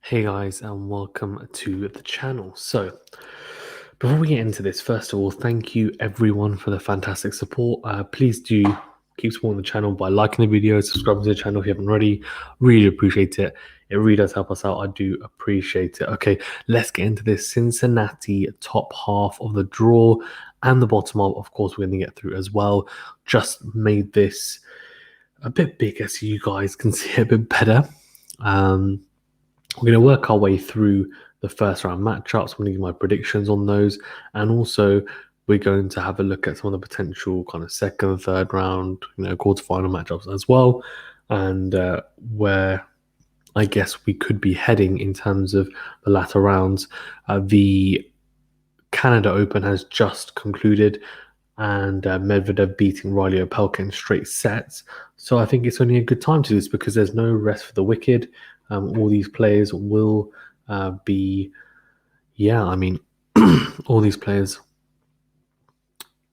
Hey guys, and welcome to the channel. So, before we get into this, first of all, thank you everyone for the fantastic support. Please do keep supporting the channel by liking the video, subscribing to the channel if you haven't already. Really appreciate it. It really does help us out. I do appreciate it. Okay, let's get into this. Cincinnati top half of the draw and the bottom of course, we're going to get through as well. Just made this a bit bigger so you guys can see it a bit better. We're going to work our way through the first round matchups. I'm going to give my predictions on those. And also, we're going to have a look at some of the potential kind of second, third round, quarterfinal matchups as well. And where I guess we could be heading in terms of the latter rounds. The Canada Open has just concluded, and Medvedev beating Riley Opelka in straight sets. So I think it's only a good time to do this because there's no rest for the wicked. All these players will be, all these players,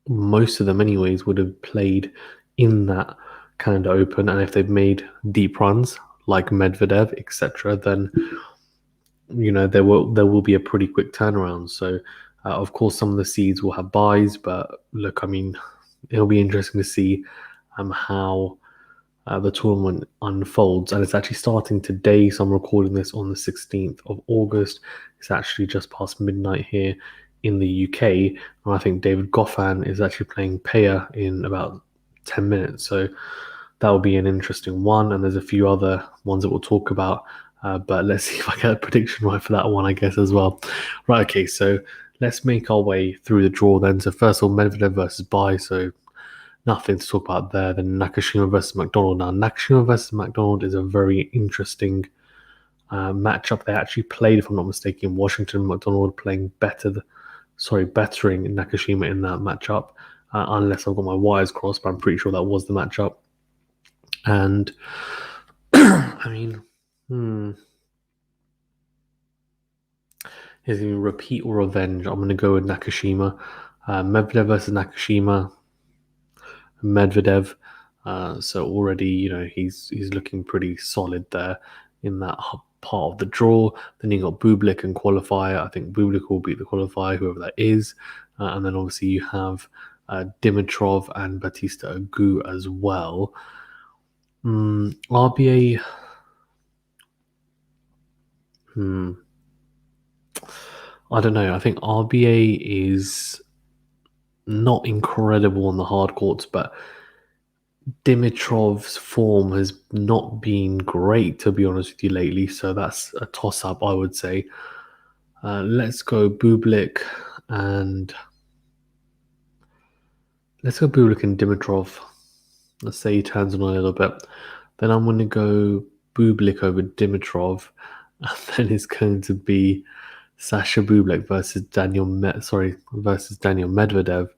most of them anyways, would have played in that Canada Open, and if they've made deep runs like Medvedev, etc., then there will be a pretty quick turnaround. So of course some of the seeds will have buys, but look, I mean, it'll be interesting to see how the tournament unfolds. And it's actually starting today, so I'm recording this on the 16th of August. It's actually just past midnight here in the UK, and I think David Goffin is actually playing Paya in about 10 minutes, so that will be an interesting one. And there's a few other ones that we'll talk about, but let's see if I get a prediction right for that one, I guess, as well. Right, okay, so let's make our way through the draw then. So first of all, Medvedev versus Bai, so nothing to talk about there. Then Nakashima versus McDonald. Now, Nakashima versus McDonald is a very interesting matchup. They actually played, if I'm not mistaken, in Washington. McDonald playing bettering Nakashima in that matchup, unless I've got my wires crossed, but I'm pretty sure that was the matchup. And I mean, is it repeat or revenge? I'm going to go with Nakashima. Medvedev versus Nakashima. Medvedev. So already, he's looking pretty solid there in that part of the draw. Then you got Bublik and qualifier. I think Bublik will beat the qualifier, whoever that is. And then obviously you have Dimitrov and Batista Agut as well. RBA. I don't know. I think RBA is not incredible on the hard courts, but Dimitrov's form has not been great, to be honest with you, lately. So that's a toss-up, I would say. Let's go Bublik and Dimitrov. Let's say he turns on a little bit. Then I'm going to go Bublik over Dimitrov, and then it's going to be Sasha Bublik versus Daniil Medvedev.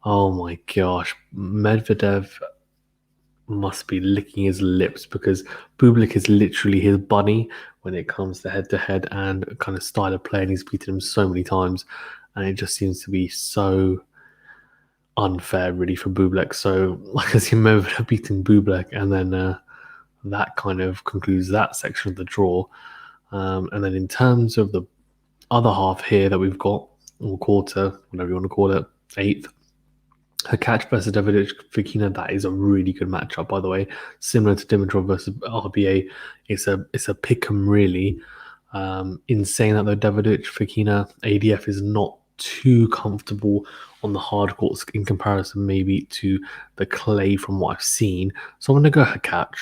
Oh my gosh, Medvedev must be licking his lips because Bublik is literally his bunny when it comes to head and kind of style of play, and he's beaten him so many times, and it just seems to be so unfair really for Bublik. So like I see Medvedev beating Bublik, and then that kind of concludes that section of the draw. And then in terms of the other half here that we've got, or quarter, whatever you want to call it, eighth, Hakac versus Davidovich Fokina, that is a really good matchup, by the way. Similar to Dimitrov versus RBA, it's a pick 'em really. In saying that though, Davidovich Fokina ADF is not too comfortable on the hard courts in comparison maybe to the clay from what I've seen. So I'm going to go Hakac.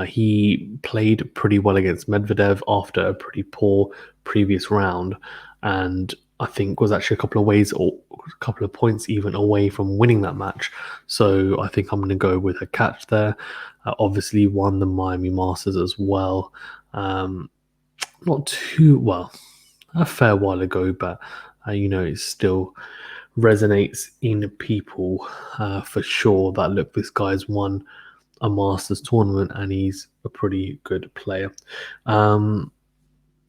He played pretty well against Medvedev after a pretty poor previous round, and I think was actually a couple of ways or a couple of points even away from winning that match. So I think I'm going to go with Hakac there. Obviously won the Miami Masters as well. Not too well, a fair while ago, but it still resonates in people for sure that look, this guy's won a Masters tournament and he's a pretty good player.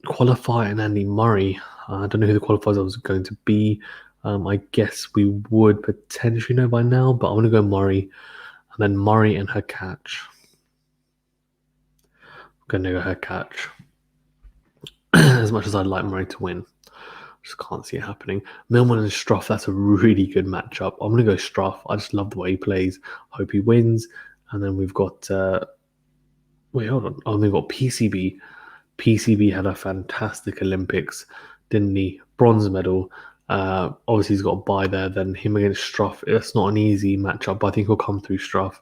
Qualifier and Andy Murray. I don't know who the qualifiers was going to be. I guess we would potentially know by now, but I'm going to go Murray, and then Murray and Hakac. I'm going to go Hakac. as much as I'd like Murray to win. Just can't see it happening. Millman and Struff, that's a really good matchup. I'm going to go Struff. I just love the way he plays. Hope he wins. And then we've got, wait, hold on. Oh, we've got PCB. PCB had a fantastic Olympics, didn't he? Bronze medal. Obviously, he's got a bye there. Then him against Struff. That's not an easy matchup, but I think he'll come through Struff.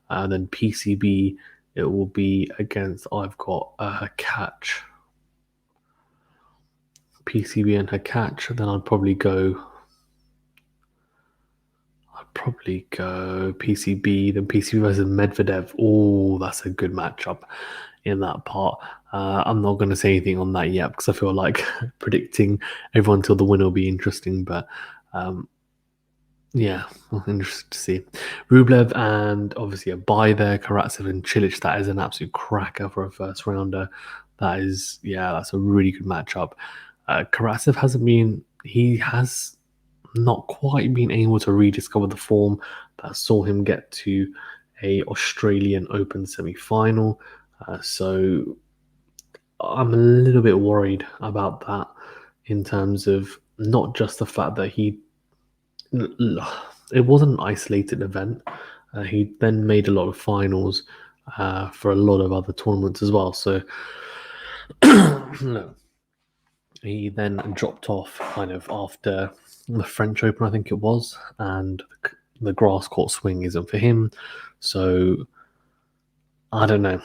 And then PCB, it will be against, I've got Catch. PCB and her catch, then I'd probably go PCB, then PCB versus Medvedev. Oh, that's a good matchup in that part. I'm not going to say anything on that yet because I feel like predicting everyone till the winner will be interesting, but yeah, I'm interested to see. Rublev and obviously a bye there, Karatsev and Cilic. That is an absolute cracker for a first rounder. That's a really good matchup. Karatsev he has not quite been able to rediscover the form that saw him get to a Australian Open semi-final. So I'm a little bit worried about that in terms of not just the fact that it wasn't an isolated event. He then made a lot of finals for a lot of other tournaments as well. So he then dropped off kind of after the French Open, I think it was, and the grass court swing isn't for him. So I don't know.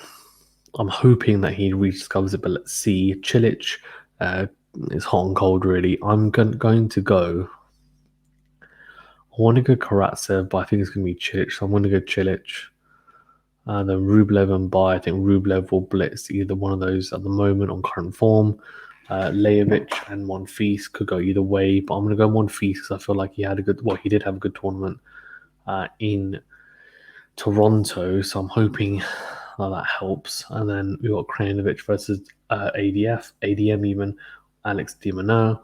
I'm hoping that he rediscovers it, but let's see. Cilic is hot and cold, really. I'm going to go. I want to go Karatsev, but I think it's going to be Cilic, so I'm going to go Cilic. Then Rublev and Bai. I think Rublev will blitz either one of those at the moment on current form. Lajovic and Monfils could go either way, but I'm going to go Monfils because I feel like he did have a good tournament in Toronto, so I'm hoping that helps. And then we've got Krajinovic versus ADM even, Alex de Minaur.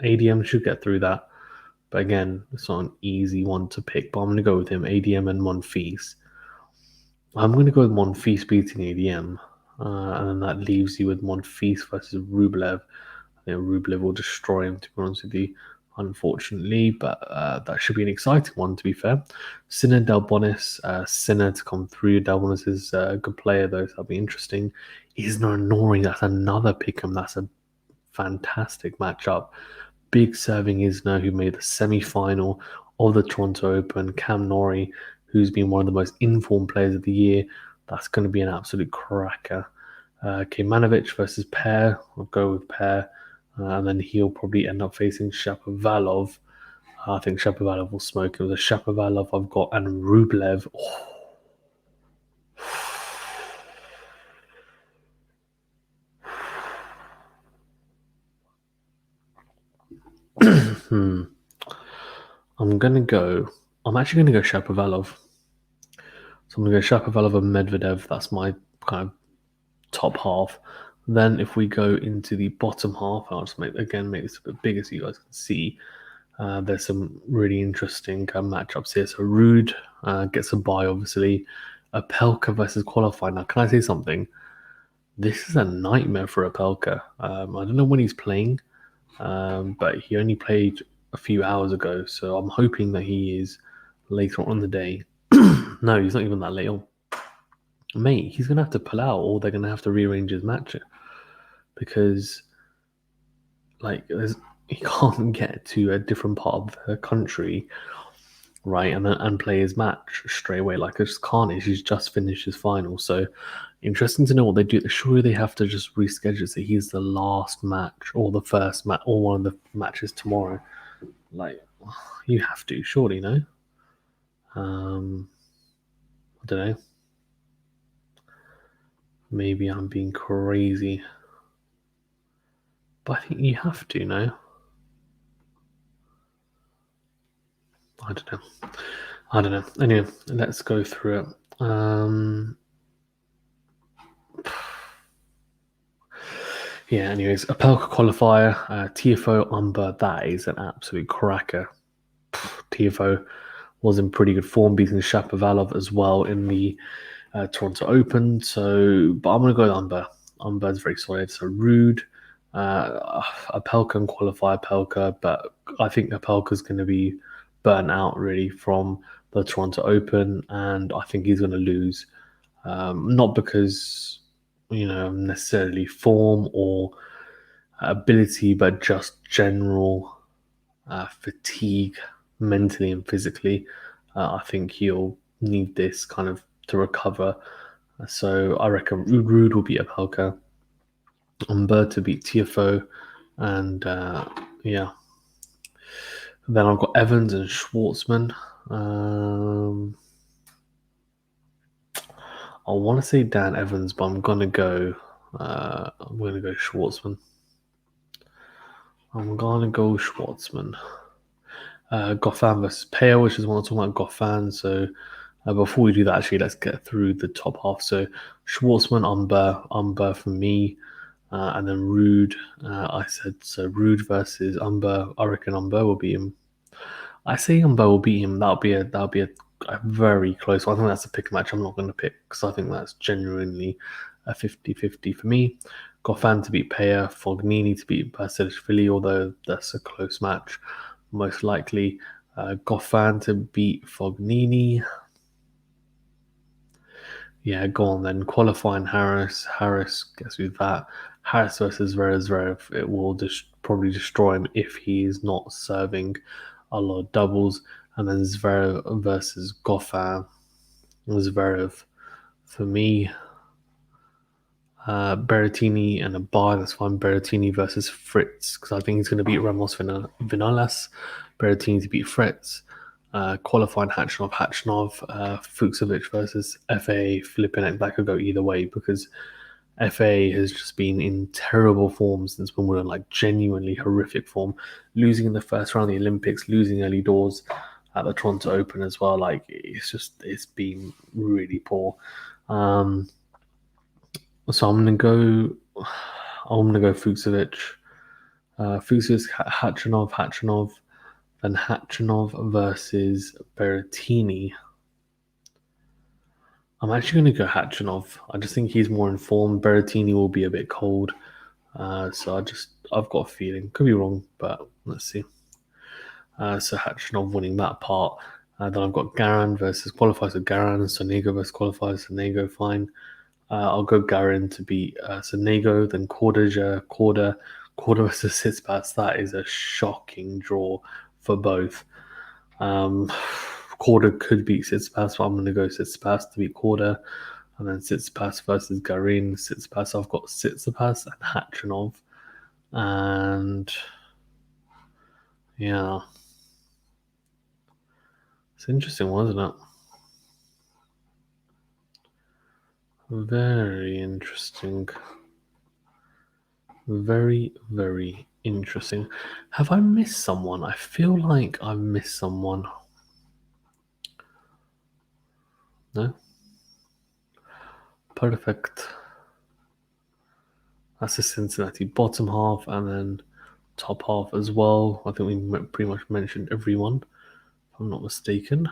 ADM should get through that, but again, it's not an easy one to pick, but I'm going to go with him, ADM and Monfils. I'm going to go with Monfils beating ADM, and then that leaves you with Monfils versus Rublev. I think Rublev will destroy him, to be honest with you, unfortunately, but that should be an exciting one, to be fair. Sinner Delbonis, Sinner to come through. Delbonis is a good player, though, so that'll be interesting. Isner Nori, that's another pick'em. That's a fantastic matchup. Big serving Isner, who made the semi-final of the Toronto Open. Cam Norrie, who's been one of the most informed players of the year. That's going to be an absolute cracker. Kemanovic versus Paire. I'll go with Paire. And then he'll probably end up facing Shapovalov. I think Shapovalov will smoke him. The Shapovalov I've got and Rublev. I'm actually going to go Shapovalov. So I'm going to go Shapovalov and Medvedev. That's my kind of top half. Then if we go into the bottom half, I'll just make this a bit bigger so you guys can see. There's some really interesting matchups here. So Rude gets a bye, obviously. Opelka versus qualifying. Now, can I say something? This is a nightmare for Opelka. I don't know when he's playing, but he only played a few hours ago. So I'm hoping that he is later on in the day. No, he's not even that late on. Mate, he's going to have to pull out or they're going to have to rearrange his match because he can't get to a different part of the country, right, and play his match straight away. I just can't. He's just finished his final. So interesting to know what they do. Surely they have to just reschedule it so he's the last match or the first match or one of the matches tomorrow. You have to, surely, no? I don't know. Maybe I'm being crazy. But I think you have to, no? I don't know. Anyway, let's go through it. Yeah, anyways, Opelka qualifier, TFO Umber, that is an absolute cracker. TFO was in pretty good form, beating Shapovalov as well in the Toronto Open. So, but I'm going to go with Umber. Umber's very solid. So Rude, Apelka can qualify Apelka, but I think Apelka's going to be burnt out really from the Toronto Open, and I think he's going to lose. Not because necessarily form or ability, but just general fatigue mentally and physically. I think he'll need this kind of to recover. So I reckon Rude will beat Apelka, Umber to beat TFO, and yeah. Then I've got Evans and Schwartzman. I want to say Dan Evans, but I'm gonna go. I'm gonna go Schwartzman. Goffin versus Pale, which is what I'm talking about. Goffin. So before we do that, actually, let's get through the top half. So Schwartzman, Umber for me, and then Rude. I said so. Rude versus Umber. I reckon Umber will beat him. I say Umber will beat him. That'll be a very close one. I think that's a pick match I'm not going to pick because I think that's genuinely a 50-50 for me. Goffin to beat Paya, Fognini to beat Basilashvili, although that's a close match. Most likely, Goffin to beat Fognini. Yeah, go on then. Qualifying Harris. Harris, guess who's that? Harris versus Zverev. It will probably destroy him if he is not serving a lot of doubles. And then Zverev versus Goffin. Zverev for me. Berrettini and a bar. That's fine. Berrettini versus Fritz because I think he's going to beat Ramos Vinolas. Berrettini to beat Fritz. Qualifying Hachanov, Fucsovic versus FA Filipinek. That could go either way because FA has just been in terrible form since Wimbledon, like genuinely horrific form. Losing in the first round of the Olympics, losing early doors at the Toronto Open as well. Like it's been really poor. So I'm gonna go Fucsovic. Fucsovic, Hachanov, then Hachanov versus Berrettini. I'm actually going to go Hachanov. I just think he's more informed. Berrettini will be a bit cold. So I've got a feeling. Could be wrong, but let's see. So Hachanov winning that part. Then I've got Garin versus qualifiers with Garin. Sonego versus qualifiers. Sonego, fine. I'll go Garin to beat Sonego. Then Korda versus Tsitsipas. That is a shocking draw for both. Korda could beat Tsitsipas, but I'm going to go Tsitsipas to beat Korda. And then Tsitsipas versus Garin. Tsitsipas, I've got Tsitsipas and Hachanov. And yeah. It's interesting, wasn't it? Very interesting. Very, very interesting. Have I missed someone? I feel like I've missed someone. No? Perfect. That's the Cincinnati bottom half and then top half as well. I think we pretty much mentioned everyone, if I'm not mistaken.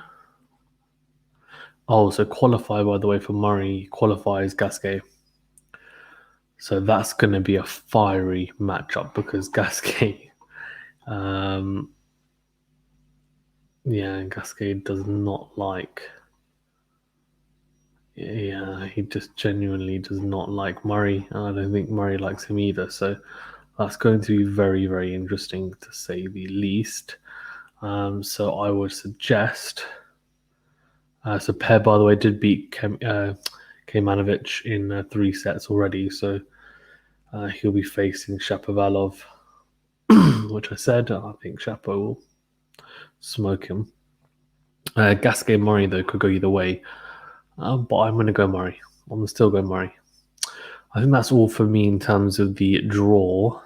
Oh, so qualify, by the way, for Murray qualifies Gasquet. So that's going to be a fiery matchup because Gasquet, Gasquet does not like. Yeah, he just genuinely does not like Murray, and I don't think Murray likes him either. So that's going to be very, very interesting to say the least. So I would suggest. So Per, by the way, did beat Kemanovic in 3 sets already. So he'll be facing Shapovalov, which I said. I think Shapo will smoke him. Gasquet Murray, though, could go either way. But I'm going to go Murray. I'm going to still go Murray. I think that's all for me in terms of the draw.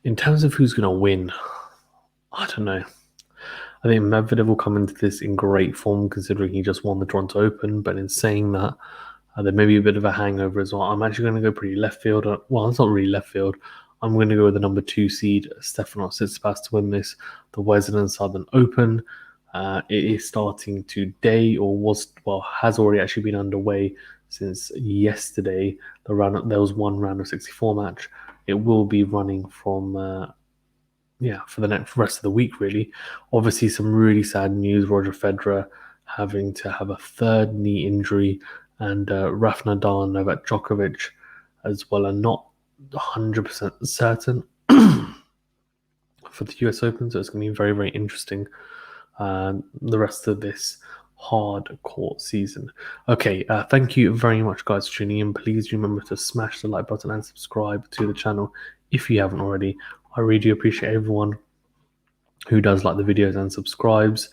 In terms of who's going to win, I don't know. I think Medvedev will come into this in great form considering he just won the Toronto Open. But in saying that, there may be a bit of a hangover as well. I'm actually going to go pretty left field. Well, it's not really left field. I'm going to go with the number 2 seed, Stefanos Tsitsipas, to win this, the Western Southern Open. It is starting today, or has already actually been underway since yesterday. There was one round of 64 match. It will be running from for the next rest of the week, really. Obviously, some really sad news. Roger Federer having to have a third knee injury, and Rafael Nadal and Novak Djokovic as well are not 100% certain for the US Open. So it's going to be very, very interesting the rest of this hard court season. Okay, thank you very much, guys, for tuning in. Please remember to smash the like button and subscribe to the channel if you haven't already. I really do appreciate everyone who does like the videos and subscribes.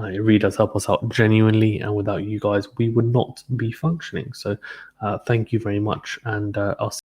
It really does help us out genuinely, and without you guys, we would not be functioning. So thank you very much, and I'll see